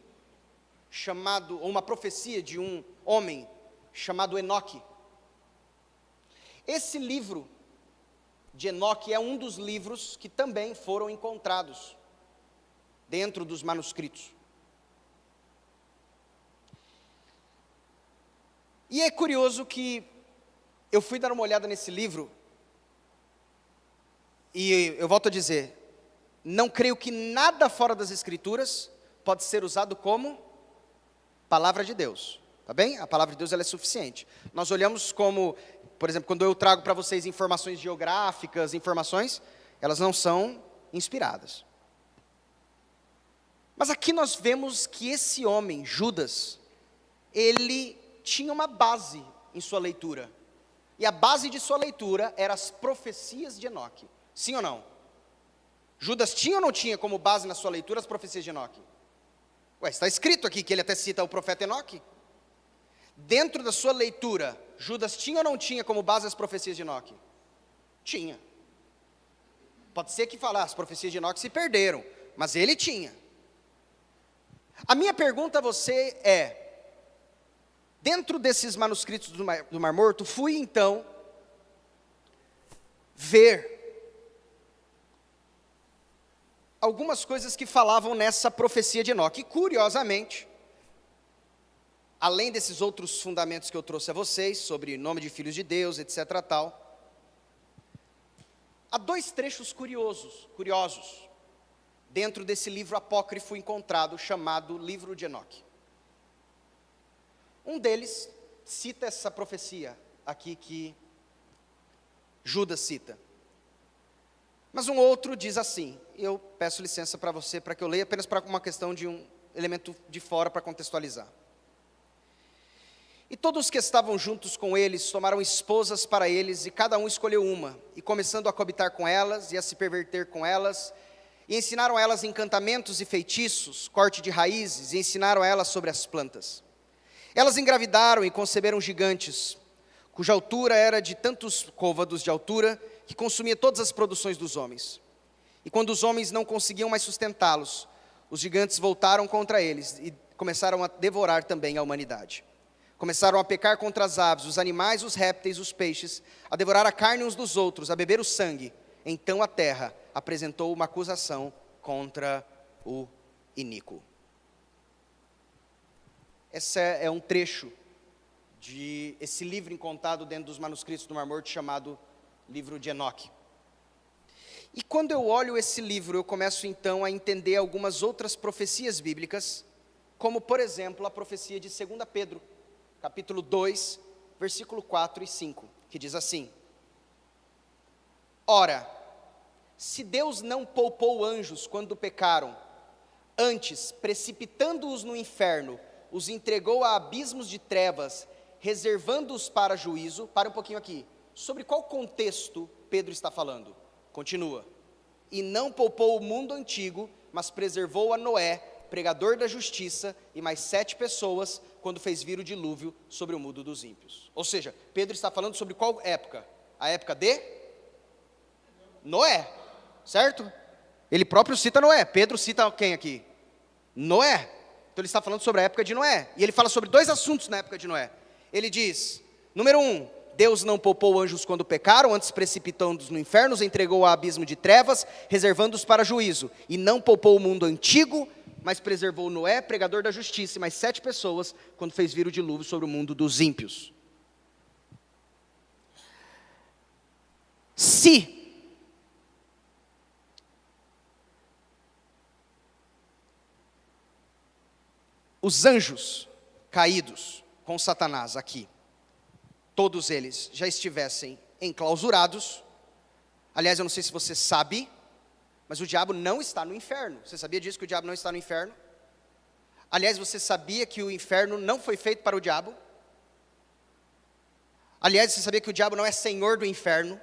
chamado, ou uma profecia de um homem chamado Enoque, esse livro de Enoque é um dos livros que também foram encontrados dentro dos manuscritos. E é curioso que eu fui dar uma olhada nesse livro, e eu volto a dizer, não creio que nada fora das Escrituras pode ser usado como palavra de Deus, tá bem? A palavra de Deus ela é suficiente. Nós olhamos como, por exemplo, quando eu trago para vocês informações geográficas, elas não são inspiradas. Mas aqui nós vemos que esse homem, Judas, ele tinha uma base em sua leitura. e a base de sua leitura eram as profecias de Enoque. Sim ou não? Judas tinha ou não tinha como base na sua leitura as profecias de Enoque? Está escrito aqui que ele até cita o profeta Enoque. Dentro da sua leitura, Judas tinha ou não tinha como base as profecias de Enoque? Tinha. Pode ser que as profecias de Enoque se perderam, mas ele tinha. A minha pergunta a você é, dentro desses manuscritos do Mar Morto, fui então ver algumas coisas que falavam nessa profecia de Enoque. E, curiosamente, além desses outros fundamentos que eu trouxe a vocês, sobre nome de filhos de Deus, etc. tal, há dois trechos curiosos, dentro desse livro apócrifo encontrado, chamado Livro de Enoque. Um deles cita essa profecia aqui que Judas cita. Mas um outro diz assim, eu peço licença para você, para que eu leia apenas para uma questão de um elemento de fora para contextualizar. E todos que estavam juntos com eles tomaram esposas para eles, e cada um escolheu uma, e começando a coabitar com elas, e a se perverter com elas, e ensinaram a elas encantamentos e feitiços, corte de raízes, e ensinaram a elas sobre as plantas. Elas engravidaram e conceberam gigantes, cuja altura era de tantos côvados de altura, que consumia todas as produções dos homens. E quando os homens não conseguiam mais sustentá-los, os gigantes voltaram contra eles, e começaram a devorar também a humanidade. Começaram a pecar contra as aves, os animais, os répteis, os peixes, a devorar a carne uns dos outros, a beber o sangue. Então a terra apresentou uma acusação contra o iníquo. Esse é um trecho de esse livro encontrado dentro dos manuscritos do Mar Morto, chamado Livro de Enoque. E quando eu olho esse livro, eu começo então a entender algumas outras profecias bíblicas, como por exemplo a profecia de 2 Pedro, capítulo 2, versículo 4 e 5, que diz assim: Ora, se Deus não poupou anjos quando pecaram, antes, precipitando-os no inferno, os entregou a abismos de trevas, reservando-os para juízo. Para um pouquinho aqui. Sobre qual contexto Pedro está falando? Continua. E não poupou o mundo antigo, mas preservou a Noé, pregador da justiça, e mais 7 pessoas, quando fez vir o dilúvio sobre o mundo dos ímpios. Ou seja, Pedro está falando sobre qual época? A época de Noé, certo? Ele próprio cita Noé. Pedro cita quem aqui? Noé. Então ele está falando sobre a época de Noé. E ele fala sobre 2 assuntos na época de Noé. Ele diz, número 1, Deus não poupou anjos quando pecaram, antes precipitando-os no inferno, os entregou ao abismo de trevas, reservando-os para juízo. E não poupou o mundo antigo, mas preservou Noé, pregador da justiça, e mais 7 pessoas, quando fez vir o dilúvio sobre o mundo dos ímpios. Se os anjos caídos com Satanás aqui, todos eles já estivessem enclausurados, aliás, eu não sei se você sabe, mas o diabo não está no inferno. Você sabia disso, que o diabo não está no inferno? Aliás, você sabia que o inferno não foi feito para o diabo? Aliás, você sabia que o diabo não é senhor do inferno?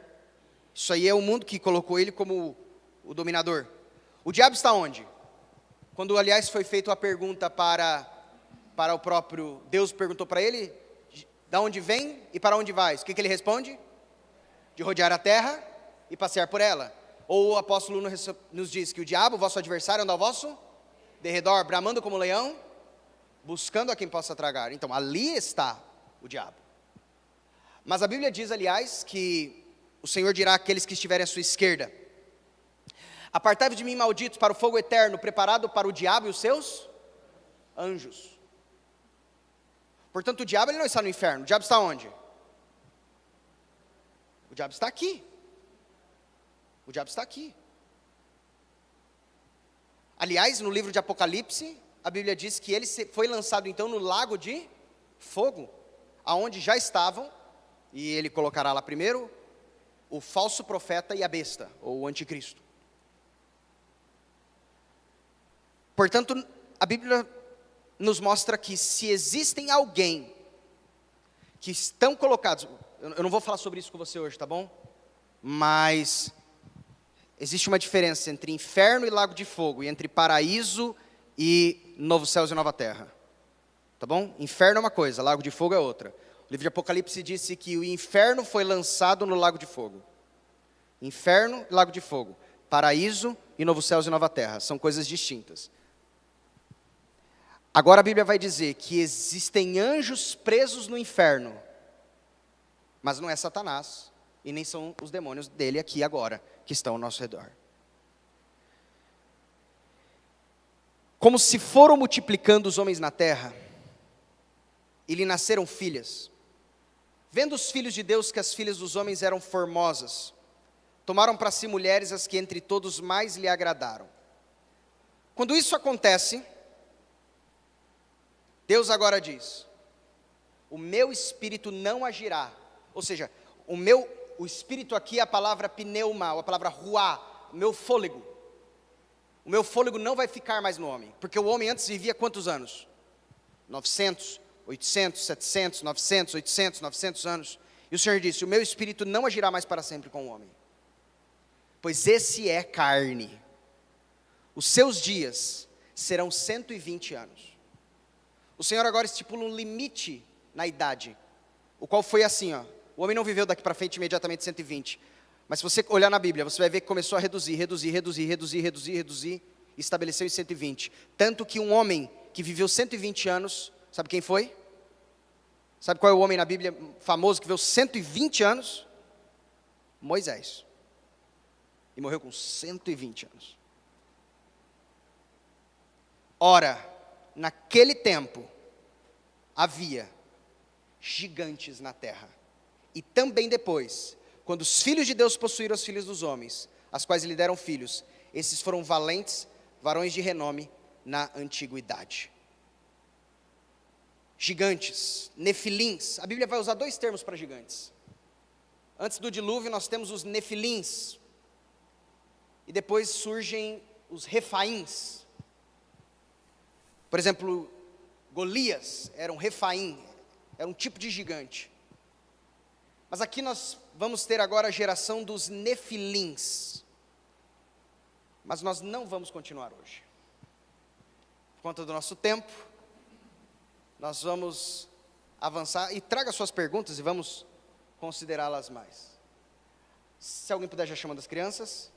Isso aí é o mundo que colocou ele como o dominador. O diabo está onde? Quando, aliás, foi feita a pergunta para o próprio Deus, perguntou para ele, de onde vem e para onde vais? O que ele responde? De rodear a terra e passear por ela. Ou o apóstolo nos diz que o diabo, vosso adversário, anda ao vosso derredor, bramando como leão, buscando a quem possa tragar. Então, ali está o diabo. Mas a Bíblia diz, aliás, que o Senhor dirá àqueles que estiverem à sua esquerda: Apartai-vos de mim, malditos, para o fogo eterno, preparado para o diabo e os seus anjos. Portanto, o diabo ele não está no inferno. O diabo está onde? O diabo está aqui. O diabo está aqui. Aliás, no livro de Apocalipse, a Bíblia diz que ele foi lançado então no lago de fogo, aonde já estavam, e ele colocará lá primeiro o falso profeta e a besta, ou o anticristo. Portanto, a Bíblia nos mostra que se existem alguém que estão colocados, eu não vou falar sobre isso com você hoje, tá bom? Mas existe uma diferença entre inferno e lago de fogo, e entre paraíso e novos céus e nova terra. Tá bom? Inferno é uma coisa, lago de fogo é outra. O livro de Apocalipse disse que o inferno foi lançado no lago de fogo. Inferno e lago de fogo. Paraíso e novos céus e nova terra. São coisas distintas. Agora a Bíblia vai dizer que existem anjos presos no inferno. Mas não é Satanás. E nem são os demônios dele aqui agora, que estão ao nosso redor. Como se foram multiplicando os homens na terra, e lhe nasceram filhas. Vendo os filhos de Deus que as filhas dos homens eram formosas, tomaram para si mulheres as que entre todos mais lhe agradaram. Quando isso acontece, Deus agora diz: o meu espírito não agirá. Ou seja, o espírito aqui é a palavra pneuma, a palavra ruá, o meu fôlego. O meu fôlego não vai ficar mais no homem, porque o homem antes vivia quantos anos? 900, 800, 700, 900, 800, 900 anos. E o Senhor disse: o meu espírito não agirá mais para sempre com o homem, pois esse é carne. Os seus dias serão 120 anos. O Senhor agora estipula um limite na idade, o qual foi assim, ó. O homem não viveu daqui para frente imediatamente 120. Mas se você olhar na Bíblia, você vai ver que começou a reduzir, e estabeleceu em 120. Tanto que um homem que viveu 120 anos, sabe quem foi? Sabe qual é o homem na Bíblia famoso que viveu 120 anos? Moisés. E morreu com 120 anos. Ora, naquele tempo, havia gigantes na terra. E também depois, quando os filhos de Deus possuíram os filhos dos homens, as quais lhe deram filhos, esses foram valentes, varões de renome na antiguidade. Gigantes, nefilins. A Bíblia vai usar dois termos para gigantes. Antes do dilúvio nós temos os nefilins. E depois surgem os refaíns. Por exemplo, Golias era um refaim, era um tipo de gigante. Mas aqui nós vamos ter agora a geração dos nefilins. Mas nós não vamos continuar hoje. Por conta do nosso tempo, nós vamos avançar. E traga suas perguntas e vamos considerá-las mais. Se alguém puder já chamando as crianças.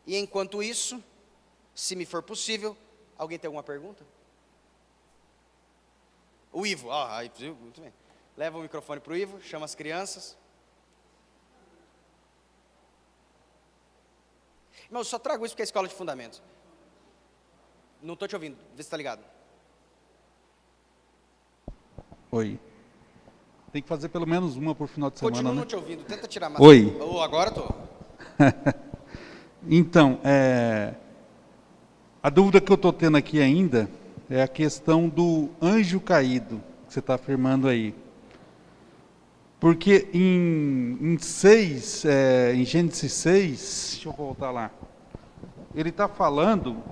E enquanto isso, se me for possível, alguém tem alguma pergunta? O Ivo, muito bem. Leva o microfone para o Ivo, chama as crianças. Irmão, eu só trago isso porque é escola de fundamentos. Não estou te ouvindo, vê se está ligado.
Oi. Tem que fazer pelo menos uma por final de semana,
Continuo
né?
não te ouvindo, tenta tirar mais.
Oi.
Agora estou.
Então, a dúvida que eu estou tendo aqui ainda é a questão do anjo caído, que você está afirmando aí. Porque em Gênesis 6, deixa eu voltar lá, ele está falando...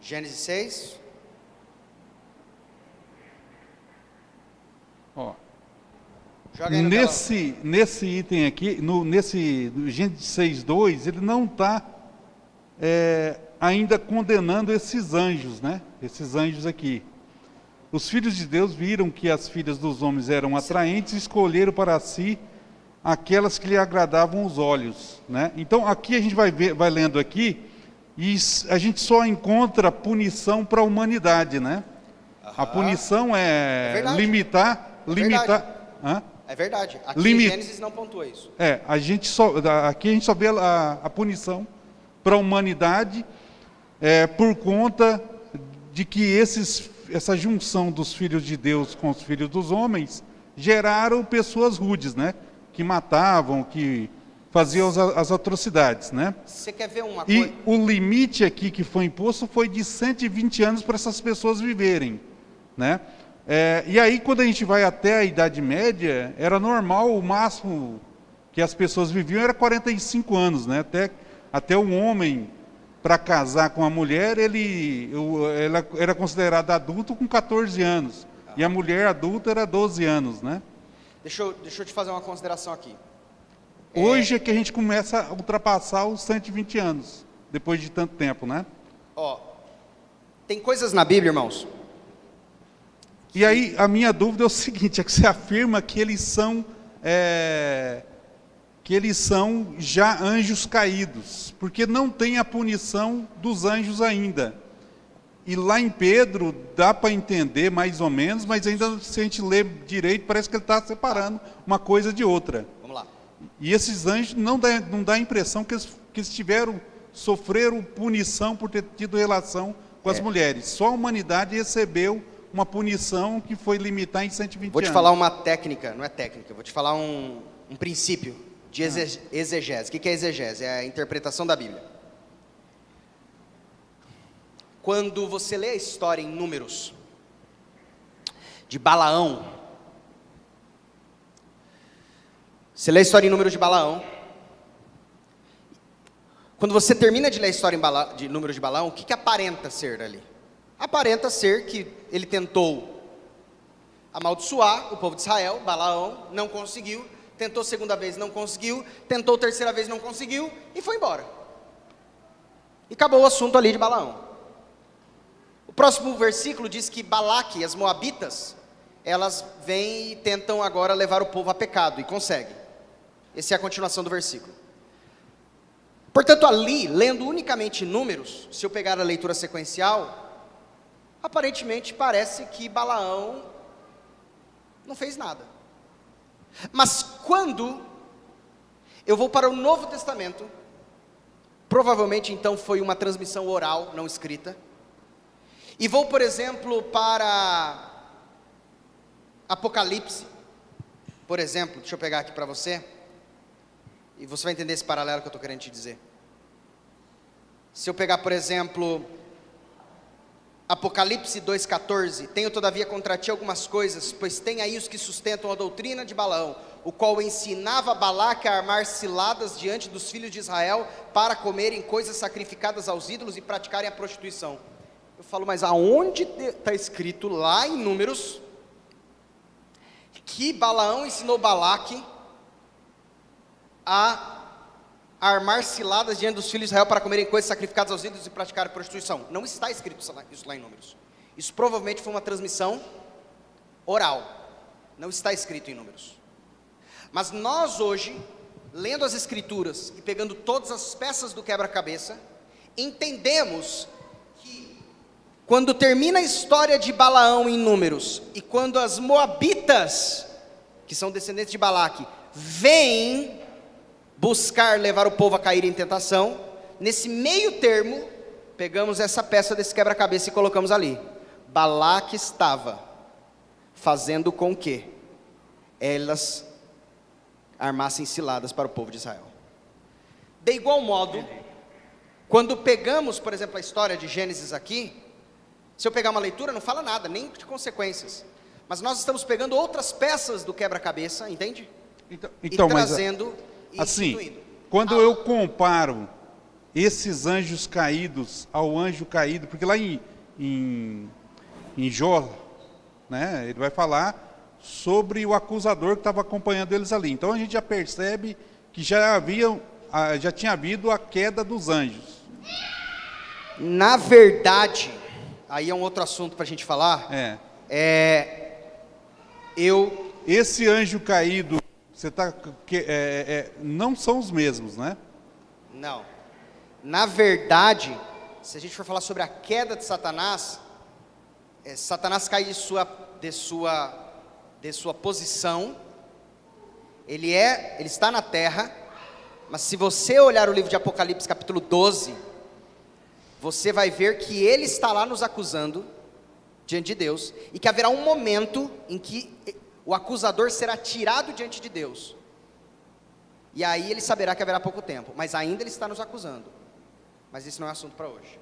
Gênesis 6.
Ó,
Joga aí na tela.
nesse item aqui, no Gênesis 6:2, ele não está ainda condenando esses anjos, né? Esses anjos aqui. Os filhos de Deus viram que as filhas dos homens eram atraentes e escolheram para si aquelas que lhe agradavam os olhos, né? Então aqui a gente vai lendo aqui, e a gente só encontra punição para a humanidade, né? A punição é limitar.
É verdade. Aqui em Gênesis não pontua isso.
Aqui a gente só vê a punição para a humanidade, por conta de que essa junção dos filhos de Deus com os filhos dos homens geraram pessoas rudes, né? Que matavam, que faziam as atrocidades, né?
Você quer ver uma
E
coisa?
o limite aqui que foi imposto foi de 120 anos para essas pessoas viverem, né? E aí, quando a gente vai até a Idade Média, era normal, o máximo que as pessoas viviam era 45 anos, né? Até um homem para casar com a mulher, ela era considerada adulto com 14 anos. E a mulher adulta era 12 anos, né?
Deixa eu te fazer uma consideração aqui.
Hoje é que a gente começa a ultrapassar os 120 anos, depois de tanto tempo, né?
Ó, tem coisas na Bíblia, irmãos.
E aí, a minha dúvida é o seguinte, é que você afirma que eles são já anjos caídos, porque não tem a punição dos anjos ainda. E lá em Pedro, dá para entender mais ou menos, mas ainda se a gente ler direito, parece que ele está separando uma coisa de outra.
Vamos lá.
E esses anjos não dá a impressão que eles sofreram punição por ter tido relação com as mulheres. Só a humanidade recebeu uma punição que foi limitar em 120 anos.
Vou te falar uma técnica, não é técnica, vou te falar um princípio de exegese. O que é exegese? É a interpretação da Bíblia. Quando você lê a história em Números de Balaão, você lê a história em Números de Balaão, quando você termina de ler a história de Números de Balaão, o que aparenta ser ali? Aparenta ser que ele tentou amaldiçoar o povo de Israel, Balaão, não conseguiu, tentou segunda vez, não conseguiu, tentou terceira vez, não conseguiu, e foi embora. E acabou o assunto ali de Balaão. O próximo versículo diz que Balaque e as moabitas, elas vêm e tentam agora levar o povo a pecado, e conseguem. Essa é a continuação do versículo. Portanto, ali, lendo unicamente Números, se eu pegar a leitura sequencial, aparentemente parece que Balaão não fez nada. Mas quando eu vou para o Novo Testamento, provavelmente então foi uma transmissão oral, não escrita, e vou, por exemplo, para Apocalipse, por exemplo, deixa eu pegar aqui para você, e você vai entender esse paralelo que eu estou querendo te dizer. Se eu pegar, por exemplo, Apocalipse 2,14, tenho todavia contra ti algumas coisas, pois tem aí os que sustentam a doutrina de Balaão, o qual ensinava Balaque a armar ciladas diante dos filhos de Israel, para comerem coisas sacrificadas aos ídolos e praticarem a prostituição. Eu falo, mas aonde está escrito lá em Números, que Balaão ensinou Balaque a armar ciladas diante dos filhos de Israel para comerem coisas sacrificadas aos ídolos e praticarem prostituição? Não está escrito isso lá em Números. Isso provavelmente foi uma transmissão oral. Não está escrito em Números. Mas nós hoje, lendo as Escrituras e pegando todas as peças do quebra-cabeça, entendemos que quando termina a história de Balaão em Números, e quando as moabitas, que são descendentes de Balaque, vêm buscar levar o povo a cair em tentação, nesse meio termo, pegamos essa peça desse quebra-cabeça e colocamos ali. Balaque estava fazendo com que elas armassem ciladas para o povo de Israel. De igual modo, quando pegamos, por exemplo, a história de Gênesis aqui, se eu pegar uma leitura, não fala nada, nem de consequências. Mas nós estamos pegando outras peças do quebra-cabeça, entende?
Então,
e trazendo e
assim,
instituindo.
Quando eu comparo esses anjos caídos ao anjo caído, porque lá em Jó, né, ele vai falar sobre o acusador que estava acompanhando eles ali. Então a gente já percebe que já tinha havido a queda dos anjos.
Na verdade, aí é um outro assunto para a gente falar.
Esse anjo caído, não são os mesmos, né?
Não. Na verdade, se a gente for falar sobre a queda de Satanás, Satanás cai de sua posição. Ele está na terra, mas se você olhar o livro de Apocalipse capítulo 12, você vai ver que ele está lá nos acusando diante de Deus, e que haverá um momento em que o acusador será tirado diante de Deus, e aí ele saberá que haverá pouco tempo, mas ainda ele está nos acusando, mas isso não é assunto para hoje.